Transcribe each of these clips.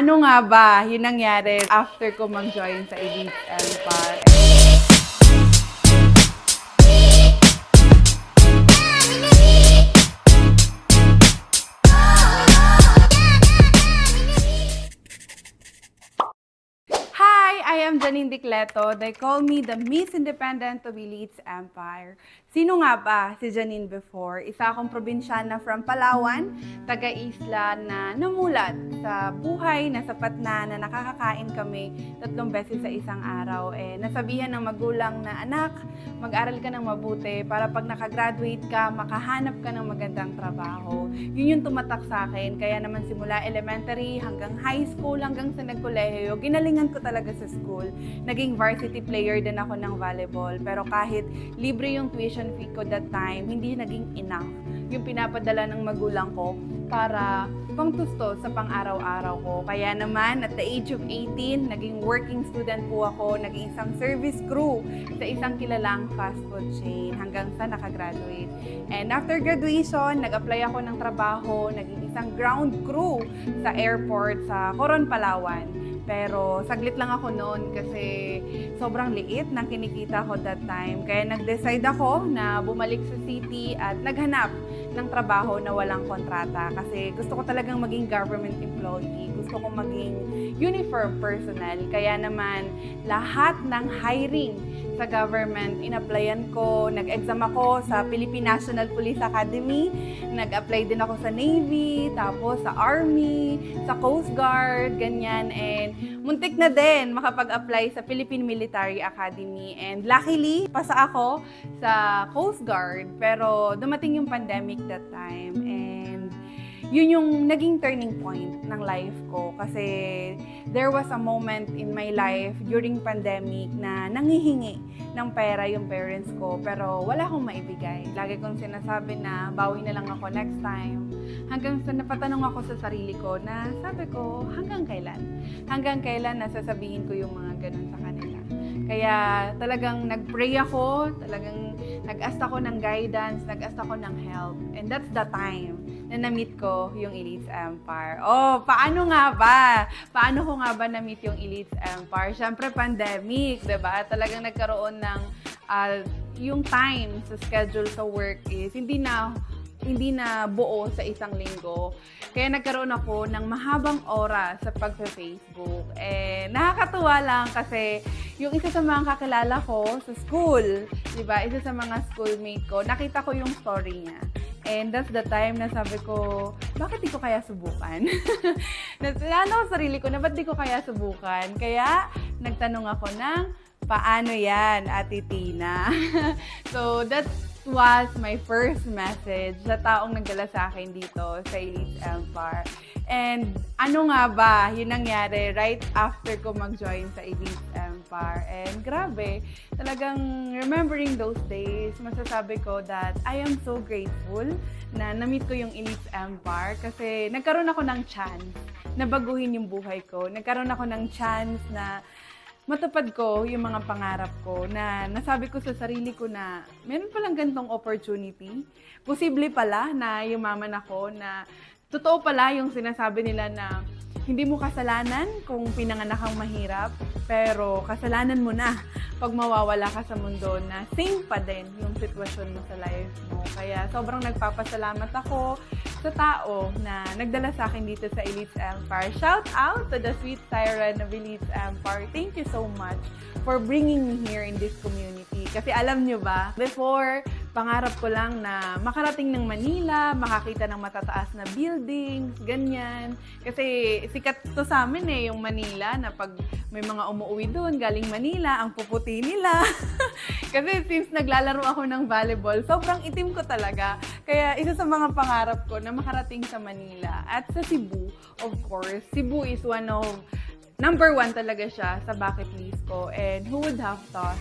Paano nga ba yun nangyari after ko mag-join sa Elite Empire? I am Janine Dicleto. They call me the Miss Independent of Elites Empire. Sino nga ba si Janine before? Isa akong probinsyana from Palawan, taga-isla na namulat sa buhay na sapat na nakakakain kami 3 beses sa isang araw. Nasabihan ng magulang na, anak, mag-aral ka ng mabuti para pag nakagraduate ka, makahanap ka ng magandang trabaho. Yun yung tumatak sa akin. Kaya naman simula elementary hanggang high school, hanggang sa nagkolehiyo, ginalingan ko talaga sa school. Naging varsity player din ako ng volleyball. Pero kahit libre yung tuition fee ko that time, hindi naging enough yung pinapadala ng magulang ko para pangtusto sa pang-araw-araw ko. Kaya naman, at the age of 18, naging working student po ako, naging isang service crew sa isang kilalang fast food chain hanggang sa nakagraduate. And after graduation, nag-apply ako ng trabaho, naging isang ground crew sa airport sa Coron, Palawan. Pero saglit lang ako noon kasi sobrang liit ng kinikita ko that time. Kaya nag-decide ako na bumalik sa city at naghanap ng trabaho na walang kontrata. Kasi gusto ko talagang maging government employee. Gusto ko maging uniform personnel. Kaya naman lahat ng hiring sa government, in-applyan ko. Nag-exam ako sa Philippine National Police Academy. Nag-apply din ako sa Navy, tapos sa Army, sa Coast Guard, ganyan. And muntik na din makapag-apply sa Philippine Military Academy. And luckily, pasa ako sa Coast Guard. Pero dumating yung pandemic that time. And yun yung naging turning point ng life ko kasi there was a moment in my life during pandemic na nanghihingi ng pera yung parents ko pero wala akong maibigay. Lagi kong sinasabi na bawi na lang ako next time. Hanggang sa napatanong ako sa sarili ko na sabi ko hanggang kailan? Hanggang kailan nasasabihin ko yung mga ganun sa kanila? Kaya talagang nag-pray ako, talagang nag-ask ako ng guidance, nag-ask ako ng help. And that's the time na na-meet ko yung Elites Empire. Oh, paano nga ba? Paano ko nga ba na-meet yung Elites Empire? Siyempre, pandemic, diba? Talagang nagkaroon ng yung time sa schedule sa work is hindi na buo sa isang linggo. Kaya nagkaroon ako ng mahabang oras sa pag-Facebook. Nakakatuwa lang kasi yung isa sa mga kakilala ko sa school, di ba? Isa sa mga schoolmate ko, nakita ko yung story niya. And that's the time na sabi ko, bakit di ko kaya subukan? Naano ko sarili ko na ba't di ko kaya subukan? Kaya nagtanong ako ng, paano yan, Ate Tina? So that was my first message sa taong nagdala sa akin dito sa Elites Empire. And ano nga ba yun nangyari right after ko mag-join sa Elites Empire. And grabe, talagang remembering those days, masasabi ko that I am so grateful na na-meet ko yung Elites Empire kasi nagkaroon ako ng chance na baguhin yung buhay ko. Nagkaroon ako ng chance na matupad ko yung mga pangarap ko na nasabi ko sa sarili ko na meron palang ganitong opportunity. Posible pala na yumaman ako na totoo pala yung sinasabi nila na hindi mo kasalanan kung pinanganak kang mahirap, pero kasalanan mo na pag mawawala ka sa mundo na same pa din yung sitwasyon mo sa life mo. Kaya sobrang nagpapasalamat ako sa tao na nagdala sa akin dito sa Elites Empire. Shout out to the sweet siren of Elites Empire. Thank you so much for bringing me here in this community. Kasi alam nyo ba, before, pangarap ko lang na makarating ng Manila, makakita ng matataas na buildings, ganyan. Kasi sikat to sa amin yung Manila, na pag may mga umuwi doon, galing Manila, ang puputi nila. Kasi since naglalaro ako ng volleyball, sobrang itim ko talaga. Kaya isa sa mga pangarap ko na makarating sa Manila. At sa Cebu, of course, Cebu is number 1 talaga siya sa bucket list ko. And who would have thought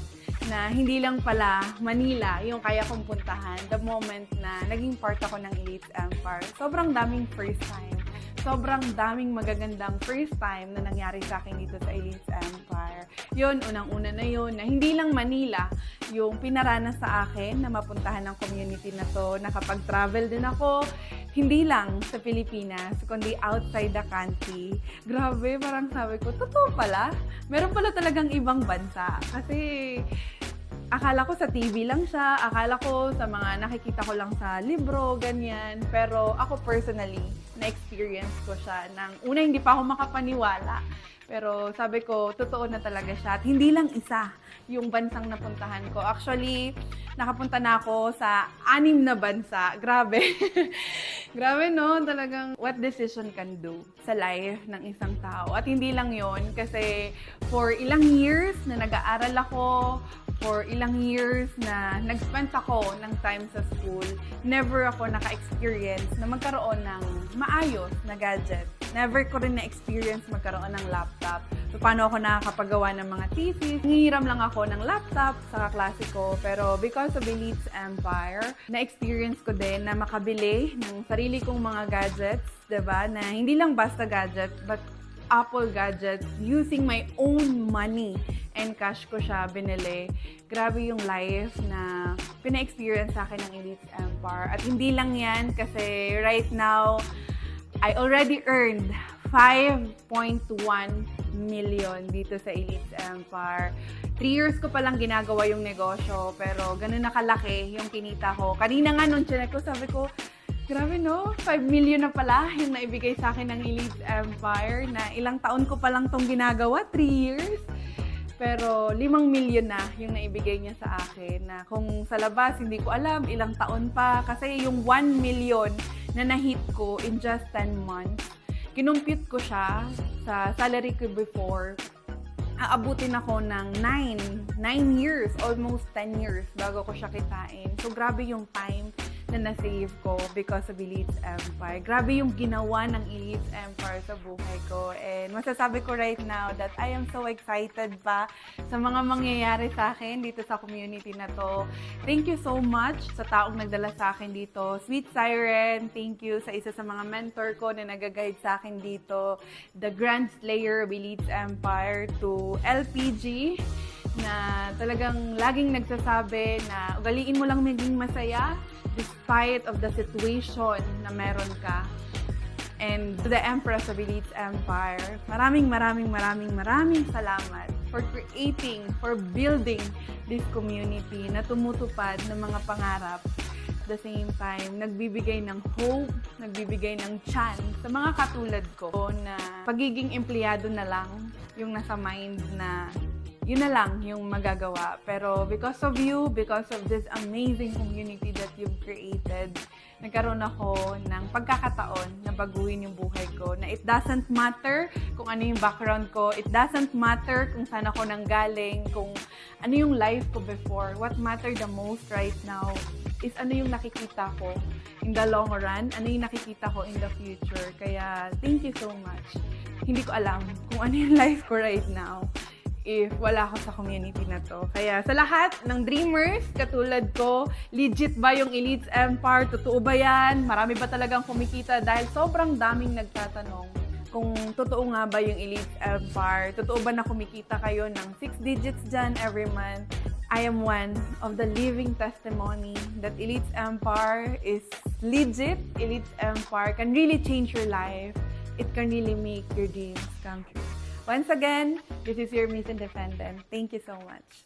na hindi lang pala Manila yung kaya kong puntahan the moment na naging part ako ng Elites Empire. Sobrang daming first time. Sobrang daming magagandang first time na nangyari sa akin dito sa Elites Empire. Yun, unang-una na yun, na hindi lang Manila yung pinaranas sa akin na mapuntahan ng community na to. Nakapag-travel din ako hindi lang sa Pilipinas, kundi outside the country. Grabe, parang sabi ko, totoo pala. Meron pala talagang ibang bansa. Kasi akala ko sa TV lang siya, akala ko sa mga nakikita ko lang sa libro, ganyan. Pero ako personally, na-experience ko siya ng una, hindi pa ako makapaniwala. Pero sabi ko, totoo na talaga siya. At hindi lang isa yung bansang napuntahan ko. Actually, nakapunta na ako sa 6 na bansa. Grabe. Grabe, no? Talagang what decision can do sa life ng isang tao. At hindi lang yon kasi for ilang years na nag-aaral ako, for ilang years na nag-spend ako ng time sa school, never ako naka-experience na magkaroon ng maayos na gadget. Never ko rin na-experience magkaroon ng laptop. So, paano ako nakakapagawa ng mga thesis? Nangihiram lang ako ng laptop sa kaklase ko. Pero because of Elites Empire, na-experience ko din na makabili ng sarili kong mga gadgets, diba? Na hindi lang basta gadget, but Apple gadgets using my own money and cash ko siya binili. Grabe yung life na pina-experience sa akin ng Elites Empire. At hindi lang yan kasi right now, I already earned 5.1 million dito sa Elites Empire. 3 years ko palang ginagawa yung negosyo, pero ganun na kalaki yung kinita ko. Kanina nga nung chinek ko, sabi ko, grabe no, 5 million na pala yung naibigay sa akin ng Elites Empire na ilang taon ko palang tong ginagawa, 3 years. Pero 5 million na yung naibigay niya sa akin na kung sa labas, hindi ko alam, ilang taon pa. Kasi yung 1 million na na-hit ko in just 10 months, kinumpute ko siya sa salary ko before. Aabutin ako ng 9 years, almost 10 years bago ko siya kitain. So grabe yung time na na-save ko because of Elites Empire. Grabe yung ginawa ng Elites Empire sa buhay ko. And masasabi ko right now that I am so excited pa sa mga mangyayari sa akin dito sa community na to. Thank you so much sa taong nagdala sa akin dito. Sweet Siren, thank you sa isa sa mga mentor ko na nag-guide sa akin dito. The Grand Slayer of Elites Empire to LPG na talagang laging nagsasabi na ugaliin mo lang maging masaya despite of the situation na meron ka. And to the Empress of Elites Empire, maraming salamat for creating, for building this community na tumutupad ng mga pangarap. At the same time, nagbibigay ng hope, nagbibigay ng chance sa mga katulad ko na pagiging empleyado na lang yung nasa mind na yun na lang yung magagawa. Pero because of you, because of this amazing community that you've created, nagkaroon ako ng pagkakataon na baguhin yung buhay ko. Na it doesn't matter kung ano yung background ko, it doesn't matter kung saan ako nanggaling, kung ano yung life ko before. What matter the most right now is ano yung nakikita ko in the long run, ano yung nakikita ko in the future. Kaya thank you so much. Hindi ko alam kung ano yung life ko right now if wala ako sa community na to. Kaya sa lahat ng dreamers, katulad ko, legit ba yung Elites Empire? Totoo ba yan? Marami ba talagang kumikita? Dahil sobrang daming nagtatanong kung totoo nga ba yung Elites Empire. Totoo ba na kumikita kayo ng 6 digits dyan every month? I am one of the living testimony that Elites Empire is legit. Elites Empire can really change your life. It can really make your dreams come true. Once again, this is your Miss Independent. Thank you so much.